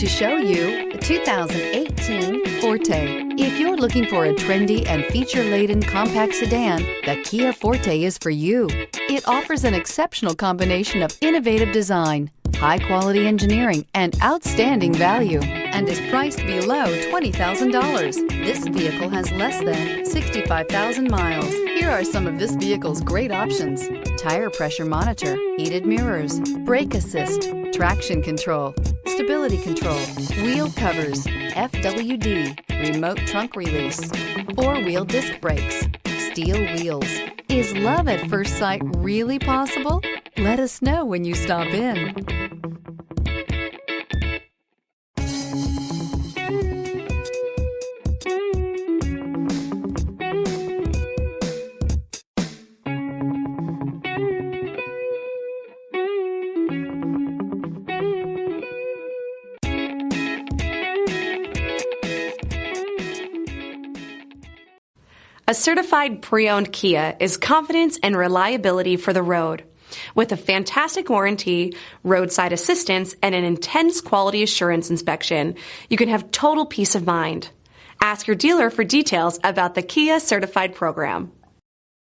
to show you the 2018 Forte. If you're looking for a trendy and feature-laden compact sedan, the Kia Forte is for you. It offers an exceptional combination of innovative design, high-quality engineering, and outstanding value, and is priced below $20,000. This vehicle has less than 65,000 miles. Here are some of this vehicle's great options: tire pressure monitor, heated mirrors, brake assist, traction control, stability control, wheel covers, FWD, remote trunk release, four-wheel disc brakes, steel wheels. Is love at first sight really possible? Let us know when you stop in. A certified pre-owned Kia is confidence and reliability for the road. With a fantastic warranty, roadside assistance, and an intense quality assurance inspection, you can have total peace of mind. Ask your dealer for details about the Kia Certified program.